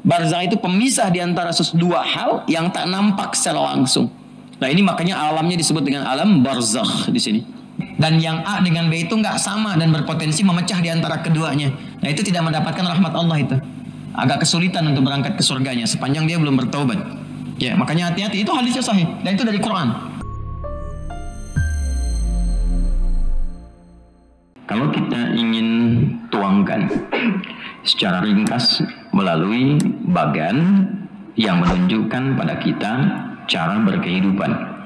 Barzakh itu pemisah di antara dua hal yang tak nampak secara langsung. Nah ini makanya alamnya disebut dengan alam barzakh di sini. Dan yang A dengan B itu nggak sama dan berpotensi memecah di antara keduanya. Nah itu tidak mendapatkan rahmat Allah itu. Agak kesulitan untuk berangkat ke surganya sepanjang dia belum bertaubat. Ya makanya hati-hati, itu hadisnya sahih dan itu dari Quran. Kalau kita ingin tuangkan secara ringkas melalui bagan yang menunjukkan pada kita cara berkehidupan.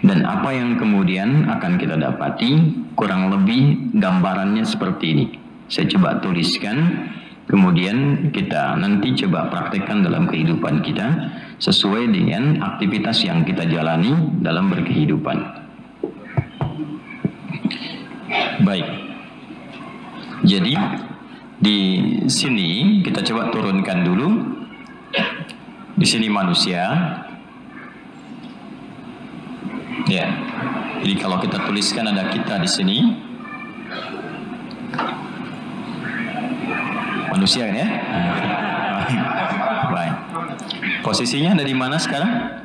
Dan apa yang kemudian akan kita dapati kurang lebih gambarannya seperti ini. Saya coba tuliskan, kemudian kita nanti coba praktekkan dalam kehidupan kita sesuai dengan aktivitas yang kita jalani dalam berkehidupan. Baik. Jadi di sini kita coba turunkan dulu. Di sini manusia. Ya, jadi kalau kita tuliskan ada kita di sini, manusia kan ya? Baik. Posisinya ada di mana sekarang?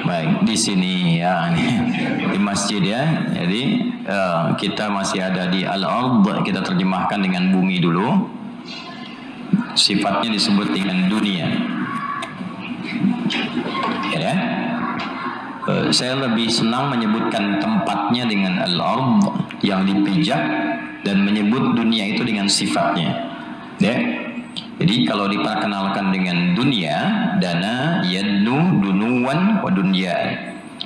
Baik, di sini ya, di masjid ya. Jadi kita masih ada di al-ard, kita terjemahkan dengan bumi dulu. Sifatnya disebut dengan dunia. Ya. Saya lebih senang menyebutkan tempatnya dengan al-ard yang dipijak dan menyebut dunia itu dengan sifatnya. Ya. Jadi kalau diperkenalkan dengan dunia, dana yadnu dunuwan wa dunya.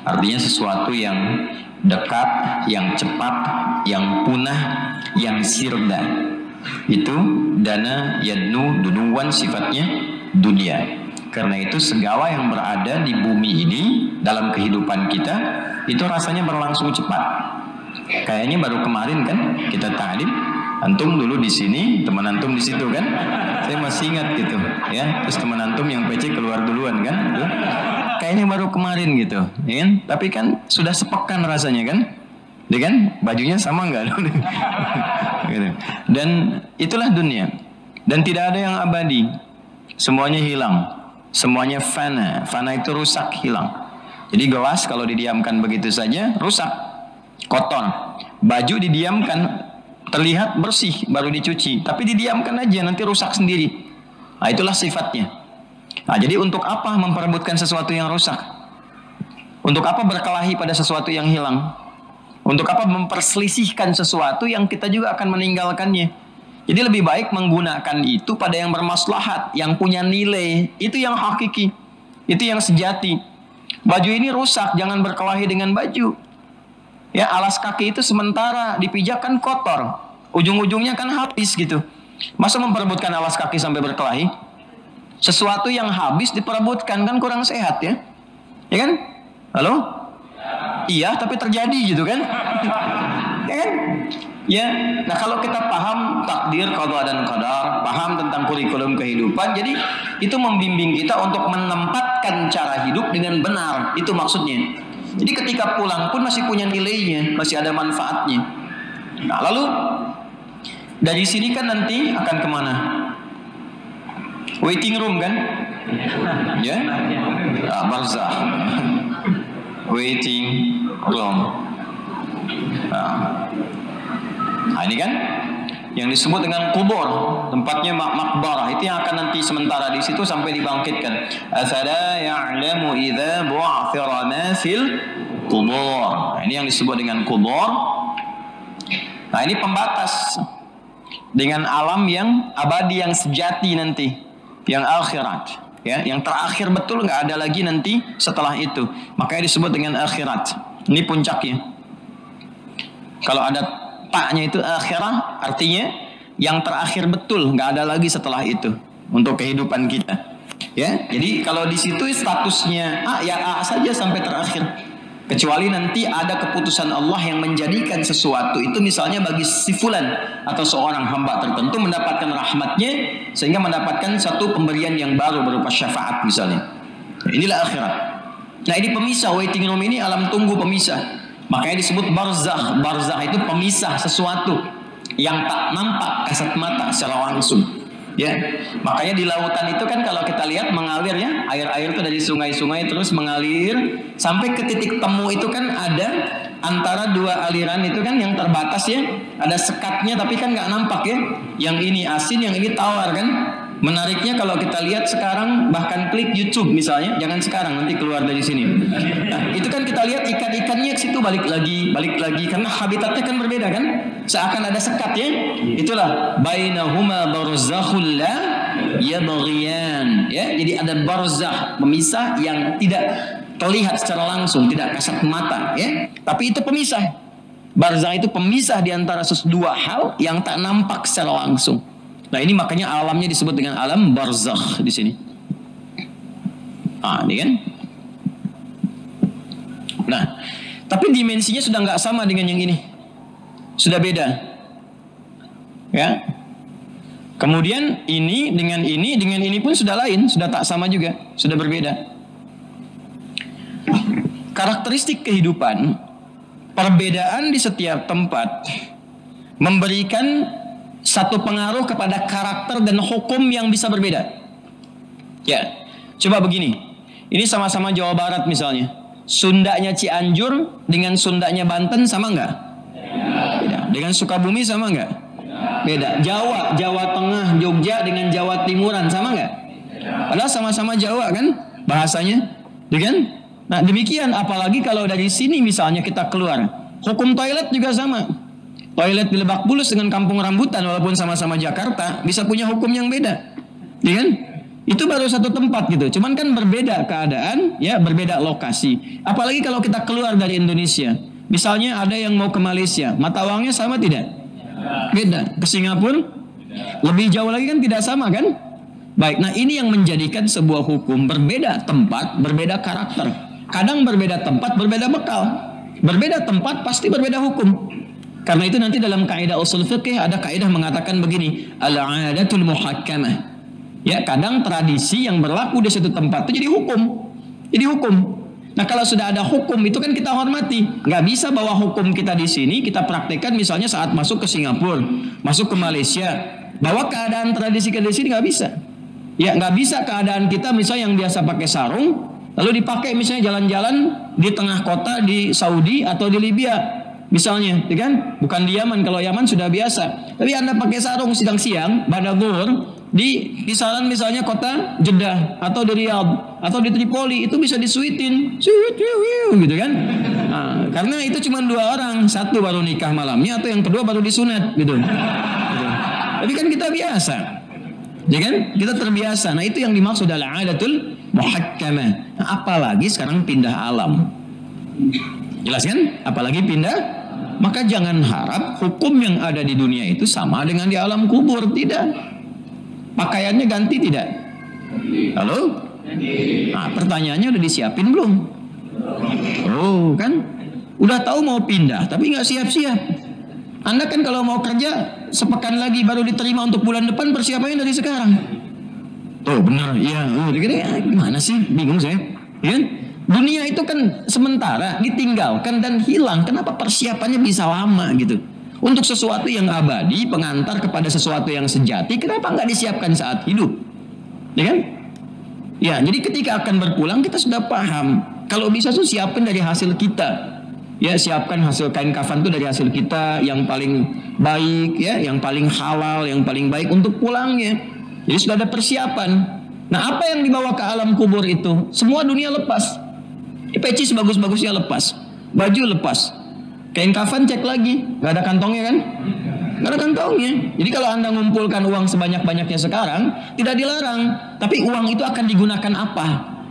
Artinya sesuatu yang dekat, yang cepat, yang punah, yang sirda. Itu dana yadnu dunuwan, sifatnya dunia. Karena itu segala yang berada di bumi ini dalam kehidupan kita itu rasanya berlangsung cepat. Kayaknya baru kemarin kan kita ta'lim, antum dulu di sini, teman antum di situ kan. Saya masih ingat gitu, ya. Terus teman antum yang PC keluar duluan kan. Kayaknya baru kemarin gitu, ya kan? Tapi kan sudah sepekan rasanya kan. Ya kan? Bajunya sama enggak? Gitu. Dan itulah dunia. Dan tidak ada yang abadi. Semuanya hilang. Semuanya fana. Fana itu rusak, hilang. Jadi gelas kalau didiamkan begitu saja rusak, kotor. Baju didiamkan terlihat bersih baru dicuci, tapi didiamkan aja nanti rusak sendiri. Nah itulah sifatnya. Nah jadi untuk apa memperebutkan sesuatu yang rusak? Untuk apa berkelahi pada sesuatu yang hilang? Untuk apa memperselisihkan sesuatu yang kita juga akan meninggalkannya? Jadi lebih baik menggunakan itu pada yang bermaslahat, yang punya nilai. Itu yang hakiki, itu yang sejati. Baju ini rusak, jangan berkelahi dengan baju. Ya, alas kaki itu sementara dipijak kan kotor, ujung-ujungnya kan habis gitu. Masa memperebutkan alas kaki sampai berkelahi? Sesuatu yang habis diperebutkan kan kurang sehat ya. Ya kan? Halo? Iya, tapi terjadi gitu kan? Ya kan? Ya, nah kalau kita paham takdir, qada dan qadar, paham tentang kurikulum kehidupan, jadi itu membimbing kita untuk menempatkan cara hidup dengan benar. Itu maksudnya. Jadi ketika pulang pun masih punya nilainya, masih ada manfaatnya. Nah lalu dari sini kan nanti akan kemana? Waiting room kan? Ya, barzakh. Waiting room. Nah ini kan yang disebut dengan kubur, tempatnya makbarah, itu yang akan nanti sementara di situ sampai dibangkitkan. Afala ya'lamu idza bu'thira ma fil qubur. Nah, ini yang disebut dengan kubur. Nah ini pembatas dengan alam yang abadi, yang sejati nanti, yang akhirat, ya, yang terakhir betul, nggak ada lagi nanti setelah itu. Makanya disebut dengan akhirat. Ini puncaknya. Kalau ada taknya itu akhirah, artinya yang terakhir betul, nggak ada lagi setelah itu untuk kehidupan kita. Ya, jadi kalau di situ statusnya A, ya A saja sampai terakhir. Kecuali nanti ada keputusan Allah yang menjadikan sesuatu itu misalnya bagi si fulan atau seorang hamba tertentu mendapatkan rahmatnya sehingga mendapatkan satu pemberian yang baru berupa syafaat misalnya. Inilah akhirat. Nah ini pemisah, waiting room ini alam tunggu pemisah. Makanya disebut barzakh. Barzakh itu pemisah sesuatu yang tak nampak kasat mata secara langsung. Ya, makanya di lautan itu kan kalau kita lihat mengalir ya, air-air itu dari sungai-sungai terus mengalir sampai ke titik temu itu kan ada antara dua aliran itu kan yang terbatas ya, ada sekatnya tapi kan nggak nampak ya. Yang ini asin, yang ini tawar kan. Menariknya kalau kita lihat sekarang bahkan klik YouTube misalnya, jangan sekarang nanti keluar dari sini. Nah, itu kan kita lihat ikan-ikannya ke situ balik lagi karena habitatnya kan berbeda kan. Seakan ada sekat ya. Itulah bainahuma barzakhul la yabghiyan ya. Jadi ada barzakh, pemisah yang tidak terlihat secara langsung, tidak kasat mata ya. Tapi itu pemisah. Barzakh itu pemisah di antara dua hal yang tak nampak secara langsung. Nah ini makanya alamnya disebut dengan alam barzakh di sini. Ini kan. Nah, tapi dimensinya sudah nggak sama dengan yang ini, sudah beda. Ya. Kemudian ini dengan ini pun sudah lain, sudah tak sama juga, sudah berbeda. Karakteristik kehidupan, perbedaan di setiap tempat memberikan satu pengaruh kepada karakter dan hukum yang bisa berbeda. Ya, coba begini. Ini sama-sama Jawa Barat misalnya. Sundanya Cianjur dengan Sundanya Banten sama nggak? Beda. Dengan Sukabumi sama nggak? Beda. Jawa Tengah, Jogja dengan Jawa Timuran sama nggak? Padahal sama-sama Jawa kan bahasanya, kan? Nah demikian, apalagi kalau dari sini misalnya kita keluar, hukum toilet juga sama. Toilet di Lebak Bulus dengan Kampung Rambutan walaupun sama-sama Jakarta bisa punya hukum yang beda, ya kan? Itu baru satu tempat gitu. Cuman kan berbeda keadaan, ya berbeda lokasi. Apalagi kalau kita keluar dari Indonesia, misalnya ada yang mau ke Malaysia, mata uangnya sama tidak? Beda. Ke Singapura lebih jauh lagi kan tidak sama kan? Baik. Nah ini yang menjadikan sebuah hukum berbeda tempat, berbeda karakter. Kadang berbeda tempat, berbeda bekal. Berbeda tempat pasti berbeda hukum. Karena itu nanti dalam kaidah usul fikih ada kaidah mengatakan begini, al-'adatul muhakkamah. Ya, kadang tradisi yang berlaku di suatu tempat itu jadi hukum. Jadi hukum. Nah, kalau sudah ada hukum itu kan kita hormati. Nggak bisa bawa hukum kita di sini kita praktekkan misalnya saat masuk ke Singapura, masuk ke Malaysia. Bawa keadaan tradisi ke sini nggak bisa. Ya, nggak bisa keadaan kita misalnya yang biasa pakai sarung lalu dipakai misalnya jalan-jalan di tengah kota di Saudi atau di Libya. Misalnya, ya kan? Bukan di Yaman. Kalau Yaman sudah biasa. Tapi Anda pakai sarung siang-siang, pada zuhur di kisaran misalnya kota Jeddah atau di Riyadh atau di Tripoli itu bisa disuitin, gitu kan? Nah, karena itu cuma dua orang, satu baru nikah malamnya atau yang kedua baru disunat, gitu. Tapi kan kita biasa, ya kan? Kita terbiasa. Nah itu yang dimaksud adalah adatul muhakkamah. Nah, apalagi sekarang pindah alam. Jelas kan? Apalagi pindah. Maka jangan harap hukum yang ada di dunia itu sama dengan di alam kubur. Tidak. Pakaiannya ganti tidak? Halo? Nah, pertanyaannya udah disiapin belum? Oh kan? Udah tahu mau pindah tapi nggak siap-siap. Anda kan kalau mau kerja sepekan lagi baru diterima untuk bulan depan, persiapannya dari sekarang. Oh benar, iya. Oh, gimana sih? Bingung saya. Ya? Dunia itu kan sementara, ditinggalkan dan hilang. Kenapa persiapannya bisa lama gitu? Untuk sesuatu yang abadi, pengantar kepada sesuatu yang sejati, kenapa nggak disiapkan saat hidup? Ya kan? Ya, jadi ketika akan berpulang kita sudah paham. Kalau bisa tuh siapkan dari hasil kita. Ya, siapkan hasil kain kafan itu dari hasil kita yang paling baik, ya, yang paling halal, yang paling baik untuk pulangnya. Jadi sudah ada persiapan. Nah, apa yang dibawa ke alam kubur itu? Semua dunia lepas. Peci sebagus-bagusnya lepas, baju lepas, kain kafan cek lagi, nggak ada kantongnya kan? Nggak ada kantongnya. Jadi kalau Anda ngumpulkan uang sebanyak-banyaknya sekarang, tidak dilarang. Tapi uang itu akan digunakan apa?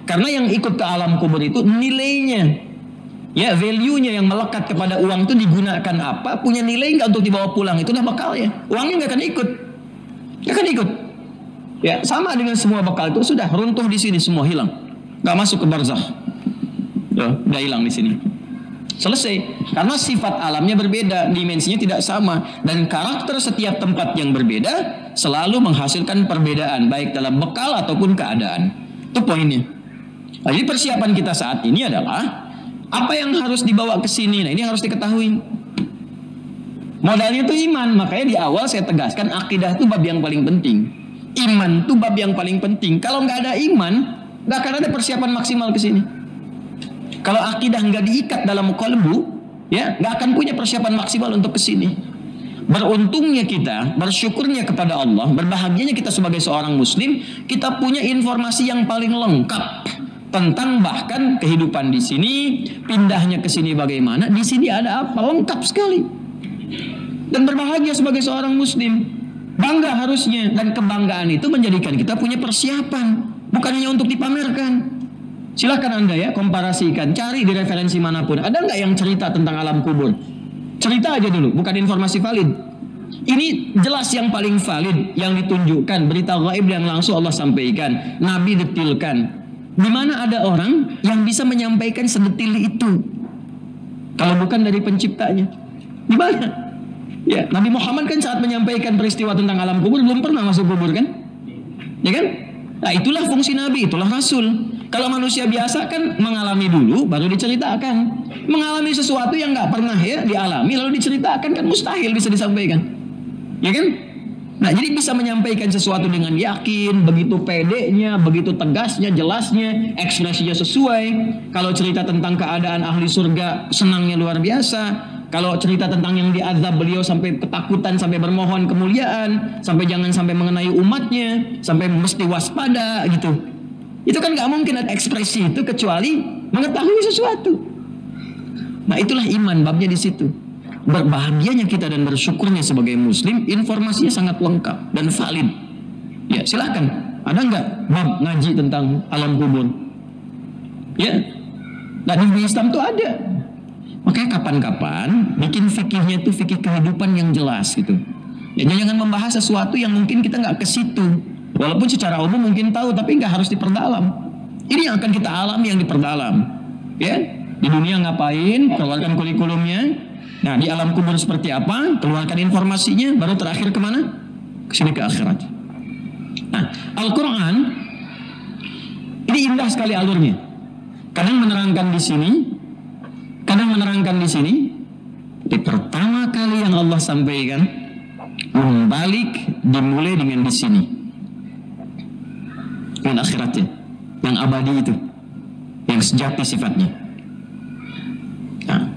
Karena yang ikut ke alam kubur itu nilainya, ya value-nya yang melekat kepada uang itu digunakan apa? Punya nilai nggak untuk dibawa pulang? Itulah bekalnya. Uangnya nggak akan ikut, nggak akan ikut. Ya sama dengan semua bekal itu sudah runtuh di sini semua hilang, nggak masuk ke barzakh. Udah hilang di sini. Selesai. Karena sifat alamnya berbeda, dimensinya tidak sama, dan karakter setiap tempat yang berbeda selalu menghasilkan perbedaan baik dalam bekal ataupun keadaan. Itu poinnya. Nah, jadi persiapan kita saat ini adalah apa yang harus dibawa ke sini. Nah, ini harus diketahui. Modalnya itu iman. Makanya di awal saya tegaskan akidah itu bab yang paling penting. Iman tuh bab yang paling penting. Kalau nggak ada iman, nggak akan ada persiapan maksimal ke sini. Kalau akidah nggak diikat dalam qalbu, ya nggak akan punya persiapan maksimal untuk ke sini. Beruntungnya kita, bersyukurnya kepada Allah, berbahagianya kita sebagai seorang muslim, kita punya informasi yang paling lengkap tentang bahkan kehidupan di sini, pindahnya ke sini bagaimana, di sini ada apa, lengkap sekali. Dan berbahagia sebagai seorang muslim. Bangga harusnya, dan kebanggaan itu menjadikan kita punya persiapan, bukan hanya untuk dipamerkan. Silahkan Anda ya komparasikan, cari di referensi manapun, ada nggak yang cerita tentang alam kubur? Cerita aja dulu, bukan informasi valid. Ini jelas yang paling valid, yang ditunjukkan, berita gaib yang langsung Allah sampaikan, Nabi detilkan. Di mana ada orang yang bisa menyampaikan sedetil itu? Kalau bukan dari penciptanya, di mana? Ya, Nabi Muhammad kan saat menyampaikan peristiwa tentang alam kubur belum pernah masuk kubur kan? Ya kan? Nah, itulah fungsi Nabi, itulah Rasul. Kalau manusia biasa kan mengalami dulu baru diceritakan. Mengalami sesuatu yang nggak pernah ya dialami lalu diceritakan kan mustahil bisa disampaikan. Ya kan? Nah, jadi bisa menyampaikan sesuatu dengan yakin, begitu pedenya, begitu tegasnya, jelasnya, ekspresinya sesuai. Kalau cerita tentang keadaan ahli surga, senangnya luar biasa. Kalau cerita tentang yang diazab, beliau sampai ketakutan, sampai bermohon kemuliaan, sampai jangan sampai mengenai umatnya, sampai mesti waspada gitu. Itu kan nggak mungkin ada ekspresi itu kecuali mengetahui sesuatu. Nah, itulah iman, babnya di situ. Berbahagianya kita dan bersyukurnya sebagai muslim, informasinya sangat lengkap dan valid. Ya, silahkan. Ada nggak bab ngaji tentang alam kubur? Ya, nah di Islam tuh ada. Makanya kapan-kapan bikin fikihnya itu fikih kehidupan yang jelas gitu. Ya, jangan membahas sesuatu yang mungkin kita nggak ke situ. Walaupun secara umum mungkin tahu, tapi nggak harus diperdalam. Ini yang akan kita alami yang diperdalam. Ya, di dunia ngapain? Keluarkan kurikulumnya. Nah, di alam kubur seperti apa? Keluarkan informasinya. Baru terakhir kemana? Kesini ke akhirat. Nah, Al-Quran ini indah sekali alurnya. Kadang menerangkan di sini. Kadang menerangkan di sini, di pertama kali yang Allah sampaikan, membalik dimulai dengan di sini, dengan akhiratnya, yang abadi itu, yang sejati sifatnya. Nah,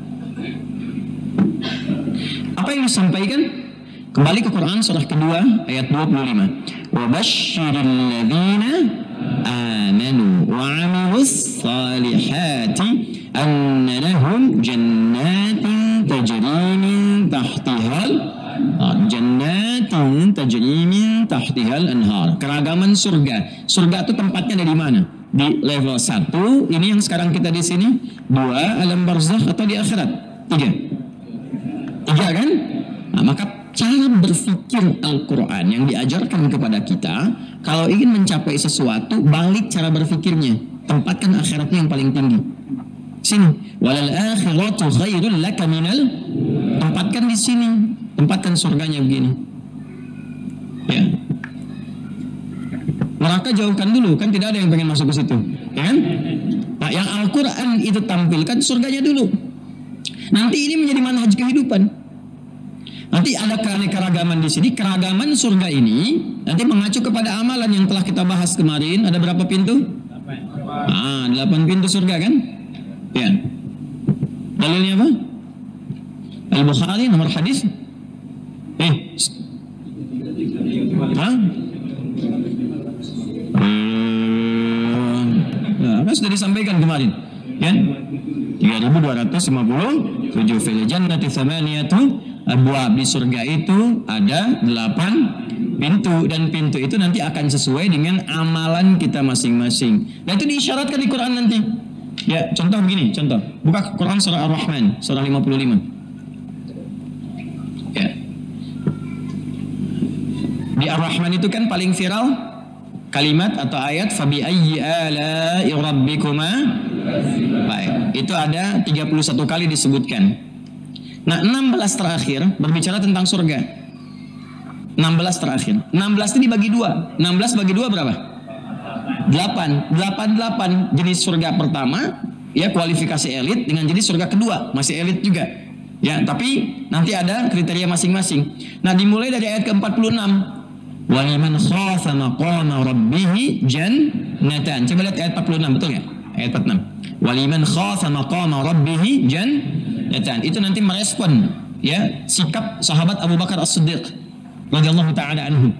apa yang disampaikan? Kembali ke Quran surah kedua ayat 25. Wa basyiril ladzina amanu wa 'amilus salihati anna lahum jannatin tajri min tahtihal anhar. Keragaman surga. Surga itu tempatnya ada di mana? Di level 1, ini yang sekarang kita di sini. 2, alam barzakh atau di akhirat? 3 kan? Nah, maka cara berpikir Al-Quran yang diajarkan kepada kita, kalau ingin mencapai sesuatu, balik cara berpikirnya. Tempatkan akhiratnya yang paling tinggi. Sini, walal akhiratu khairul laka minal. Tempatkan di sini, tempatkan surganya begini. Ya. Neraka jauhkan dulu, kan tidak ada yang pengen masuk ke situ, ya kan? Nah, yang Al-Quran itu tampilkan surganya dulu. Nanti ini menjadi manhaj kehidupan. Nanti ada keanekaragaman di sini, keragaman surga ini nanti mengacu kepada amalan yang telah kita bahas kemarin. Ada berapa pintu? 8 pintu surga kan? Ya. Dalilnya apa? Al-Bukhari nomor hadis. Kan sudah disampaikan kemarin. Ya. 3257 fil jannati thamaniyatu abwab. Di surga itu ada 8 pintu, dan pintu itu nanti akan sesuai dengan amalan kita masing-masing. Dan itu diisyaratkan di Quran nanti. Ya, contoh begini, contoh. Buka Quran surah Ar-Rahman, surah 55. Ya. Di Ar-Rahman itu kan paling viral kalimat atau ayat fabi ayyi ala'i rabbikuma. Baik, itu ada 31 kali disebutkan. Nah, 16 terakhir berbicara tentang surga. 16 terakhir. 16 ini dibagi 2. 16 bagi 2 berapa? 8 jenis surga pertama, ya kualifikasi elit, dengan jenis surga kedua masih elit juga, ya tapi nanti ada kriteria masing-masing. Nah, dimulai dari ayat ke-46. Waliman khafa maqama rabbih jannatan. Coba lihat ayat 46, betul nggak? Ayat 46. Waliman khafa maqama rabbih jannatan. Itu nanti merespon ya sikap sahabat Abu Bakar As-Siddiq radhiyallahu taala anhu.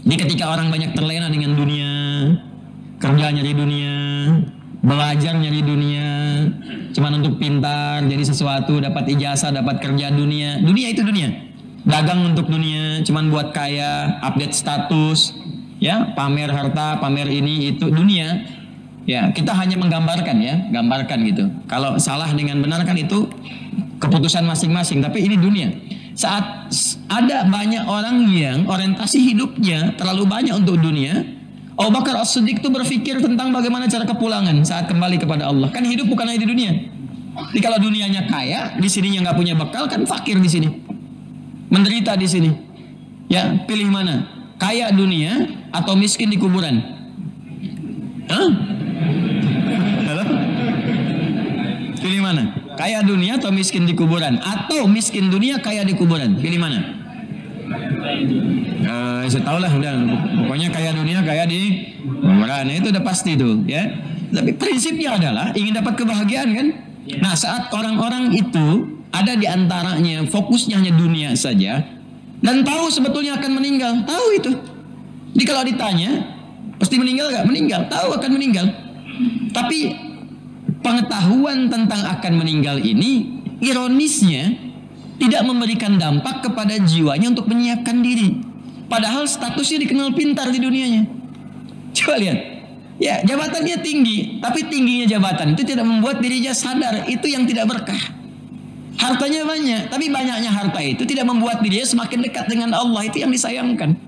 Jadi ketika orang banyak terlena dengan dunia, kerja nyari dunia, belajar nyari dunia, cuman untuk pintar, jadi sesuatu, dapat ijazah, dapat kerja dunia. Dunia itu dunia. Dagang untuk dunia, cuman buat kaya, update status, ya, pamer harta, pamer ini itu dunia. Ya, kita hanya menggambarkan ya, gambarkan gitu. Kalau salah dengan benar kan itu keputusan masing-masing, tapi ini dunia. Saat ada banyak orang yang orientasi hidupnya terlalu banyak untuk dunia, Abu Bakar As-Siddiq itu berpikir tentang bagaimana cara kepulangan saat kembali kepada Allah. Kan hidup bukan hanya di dunia. Jadi kalau dunianya kaya, di sininya nggak punya bekal, kan fakir di sini, menderita di sini. Ya, pilih mana? Kaya dunia atau miskin di kuburan? Hah? Halo? Pilih mana? Kaya dunia atau miskin di kuburan? Atau miskin dunia kaya di kuburan? Pilih mana? Saya tahu lah, udah. Pokoknya kaya dunia kaya di kuburan. Itu udah pasti tuh, ya. Tapi prinsipnya adalah ingin dapat kebahagiaan kan? Nah, saat orang-orang itu ada di antaranya fokusnya hanya dunia saja dan tahu sebetulnya akan meninggal, tahu itu. Jadi kalau ditanya, pasti meninggal gak? Meninggal, tahu akan meninggal. Tapi pengetahuan tentang akan meninggal ini ironisnya tidak memberikan dampak kepada jiwanya untuk menyiapkan diri. Padahal statusnya dikenal pintar di dunianya. Coba lihat. Ya, jabatannya tinggi, tapi tingginya jabatan itu tidak membuat dirinya sadar itu yang tidak berkah. Hartanya banyak, tapi banyaknya harta itu tidak membuat dirinya semakin dekat dengan Allah, itu yang disayangkan.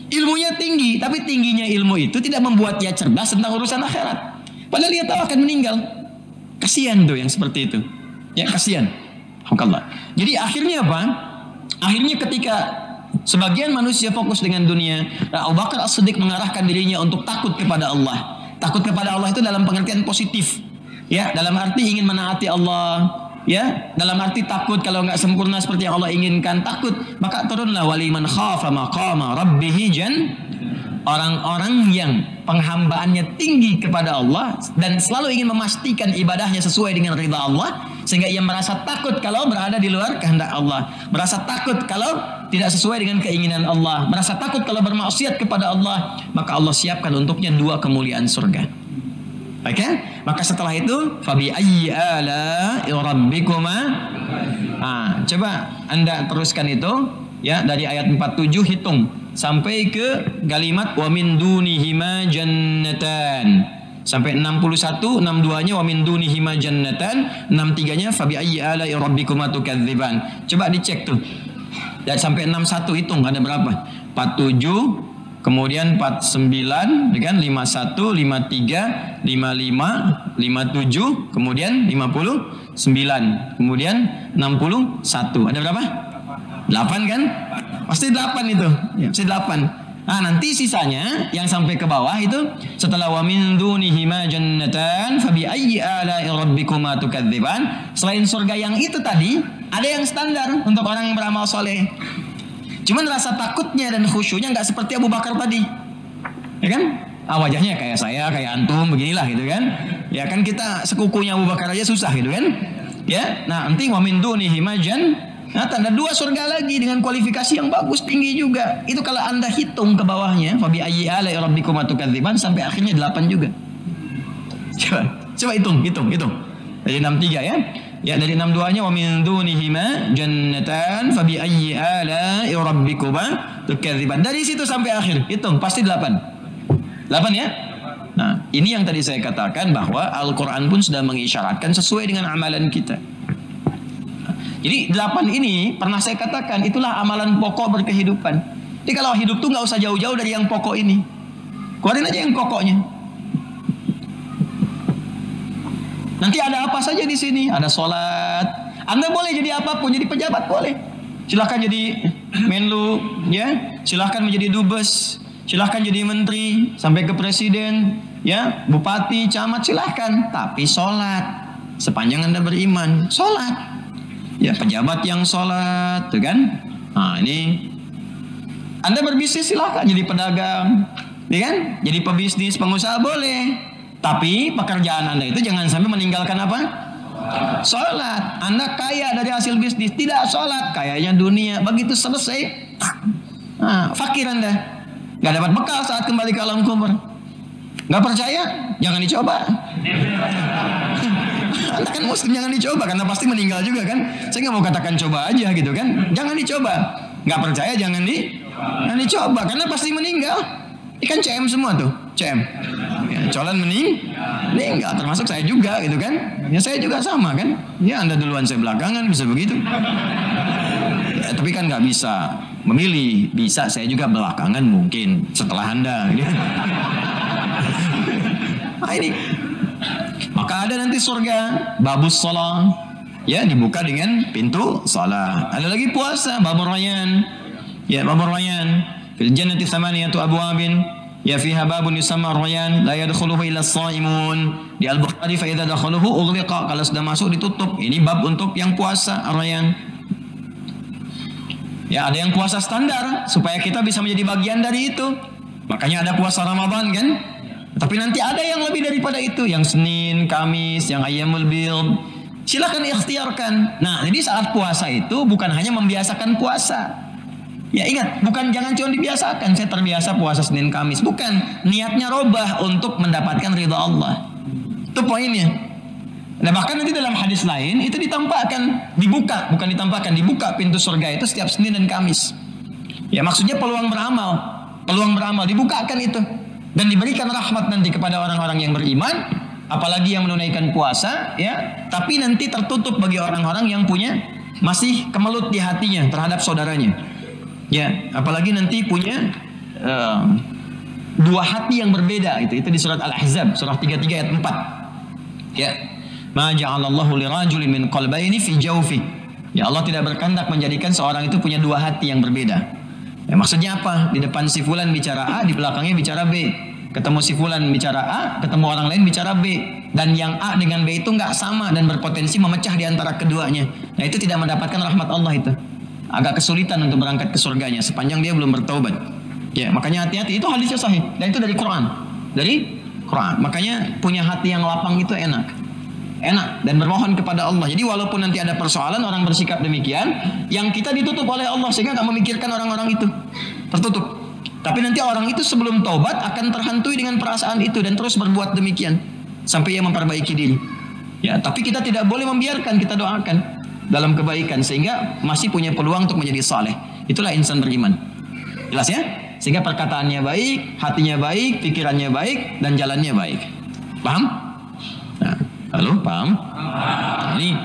Ilmunya tinggi, tapi tingginya ilmu itu tidak membuat dia cerdas tentang urusan akhirat. Padahal dia tahu akan meninggal. Kasihan tuh yang seperti itu. Ya, kasihan. Alhamdulillah. Jadi akhirnya apa? Akhirnya ketika sebagian manusia fokus dengan dunia, Abu Bakar As-Siddiq mengarahkan dirinya untuk takut kepada Allah. Takut kepada Allah itu dalam pengertian positif. Ya, dalam arti ingin menaati Allah. Ya, dalam arti takut kalau nggak sempurna seperti yang Allah inginkan, takut. Maka turunlah waliman khafa maqama rabbih orang-orang yang penghambaannya tinggi kepada Allah dan selalu ingin memastikan ibadahnya sesuai dengan ridha Allah, sehingga ia merasa takut kalau berada di luar kehendak Allah, merasa takut kalau tidak sesuai dengan keinginan Allah, merasa takut kalau bermaksiat kepada Allah. Maka Allah siapkan untuknya 2 kemuliaan surga. Oke? Maka setelah itu fabi ayyi ala'i rabbikuma. Coba Anda teruskan itu ya dari ayat 47 hitung sampai ke kalimat wa min dunihima jannatan. Sampai 61, 62-nya wa min dunihima jannatan, 63-nya fa bi ayyi ala'i rabbikuma tukadziban. Coba dicek tuh. Dan sampai 61 hitung ada berapa? 47, kemudian 49, dengan 51, 53, 55, 57, kemudian 59, kemudian 61. Ada berapa? 8 kan? Pasti 8 itu. Pasti 8. Nanti sisanya yang sampai ke bawah itu setelah wa min dunihima jannatan fa bi ayyi ala'i rabbikuma tukadziban. Selain surga yang itu tadi, ada yang standar untuk orang yang beramal soleh. Cuman rasa takutnya dan khusyuknya nggak seperti Abu Bakar tadi, ya kan? Wajahnya kayak saya, kayak antum, beginilah gitu kan? Ya kan kita sekukunya Abu Bakar aja susah gitu kan? Ya, nah nanti wa min dunihima tanda 2 surga lagi dengan kualifikasi yang bagus tinggi juga. Itu kalau Anda hitung ke bawahnya, fa bi ayyi ala'i rabbikuma tukadziban sampai akhirnya 8 juga. Coba hitung. Dari 63 ya. Ya dari 62-nya wa min dunihima jannatan fa bi ayyi ala'i rabbikuma tukadziban. Dari situ sampai akhir hitung pasti 8. 8 ya? Nah, ini yang tadi saya katakan bahwa Al-Qur'an pun sudah mengisyaratkan sesuai dengan amalan kita. Jadi 8 ini pernah saya katakan itulah amalan pokok berkehidupan. Jadi kalau hidup tuh nggak usah jauh-jauh dari yang pokok ini. Keluarin aja yang pokoknya. Nanti ada apa saja di sini? Ada sholat. Anda boleh jadi apapun, jadi pejabat boleh. Silahkan jadi menlu, ya. Silahkan menjadi dubes. Silahkan jadi menteri sampai ke presiden, ya, bupati, camat silahkan. Tapi sholat. Sepanjang Anda beriman, sholat. Ya, pejabat yang sholat, tuh kan? Nah, ini Anda berbisnis silahkan, jadi pedagang, ya kan? Jadi pebisnis, pengusaha boleh. Tapi pekerjaan Anda itu jangan sampai meninggalkan apa? Sholat. Anda kaya dari hasil bisnis, tidak sholat, kayanya dunia. Begitu selesai, fakir Anda, nggak dapat bekal saat kembali ke alam kubur. Nggak percaya? Jangan dicoba. Anda kan muslim, jangan dicoba karena pasti meninggal juga kan. Saya nggak mau katakan coba aja gitu kan. Jangan dicoba. Nggak percaya jangan dicoba karena pasti meninggal. Ikan CM semua tuh, CM. Ya, colan meninggal, termasuk saya juga gitu kan. Ya saya juga sama kan. Ya Anda duluan saya belakangan, bisa begitu. Ya, tapi kan nggak bisa memilih. Bisa saya juga belakangan mungkin setelah Anda. Gitu. Nah, ini. Maka ada nanti surga, babus shalah, ya dibuka dengan pintu salat. Ada lagi puasa, babur rayyan. Ya, babur rayyan. Fil jannati thamaniyatu abwabin, ya fiha babun yusamma rayyan, la yadkhuluhu illa as-shaimun. Di Al-Bukhari fa idza dakhaluhu ughliqa, kalau sudah masuk ditutup. Ini bab untuk yang puasa rayyan. Ya, ada yang puasa standar supaya kita bisa menjadi bagian dari itu. Makanya ada puasa Ramadan kan? Tapi nanti ada yang lebih daripada itu, yang Senin, Kamis, yang Ayyamul Bid. Silakan ikhtiarkan. Nah, jadi saat puasa itu bukan hanya membiasakan puasa. Ya ingat, bukan jangan cuma dibiasakan. Saya terbiasa puasa Senin, Kamis. Bukan, niatnya robah untuk mendapatkan ridha Allah. Itu poinnya. Nah, bahkan nanti dalam hadis lain itu ditampakkan, dibuka, bukan ditampakkan, dibuka pintu surga itu setiap Senin dan Kamis. Ya maksudnya peluang beramal dibukakan itu. Dan diberikan rahmat nanti kepada orang-orang yang beriman, apalagi yang menunaikan puasa, ya. Tapi nanti tertutup bagi orang-orang yang punya masih kemelut di hatinya terhadap saudaranya, ya. Apalagi nanti punya dua hati yang berbeda. Itu di surat Al-Ahzab, surah 33 ayat 4. Ya, ma ja'alallahu lirajulin min qalbayni fi jawfi. Ya, Allah tidak berkehendak menjadikan seorang itu punya dua hati yang berbeda. Ya, maksudnya apa? Di depan si fulan bicara A, di belakangnya bicara B. Ketemu si fulan bicara A, ketemu orang lain bicara B. Dan yang A dengan B itu nggak sama dan berpotensi memecah di antara keduanya. Nah, itu tidak mendapatkan rahmat Allah itu. Agak kesulitan untuk berangkat ke surganya sepanjang dia belum bertaubat. Ya, makanya hati-hati, itu hadisnya sahih. Dan itu dari Quran. Makanya punya hati yang lapang itu enak dan bermohon kepada Allah. Jadi walaupun nanti ada persoalan, orang bersikap demikian, yang kita ditutup oleh Allah sehingga gak memikirkan orang-orang itu, tertutup. Tapi nanti orang itu sebelum taubat akan terhantui dengan perasaan itu dan terus berbuat demikian sampai ia memperbaiki diri. Ya, tapi kita tidak boleh membiarkan, kita doakan dalam kebaikan sehingga masih punya peluang untuk menjadi saleh. Itulah insan beriman. Jelas ya? Sehingga perkataannya baik, hatinya baik, pikirannya baik, dan jalannya baik. Paham? Nah, halo, paham? Nah, ini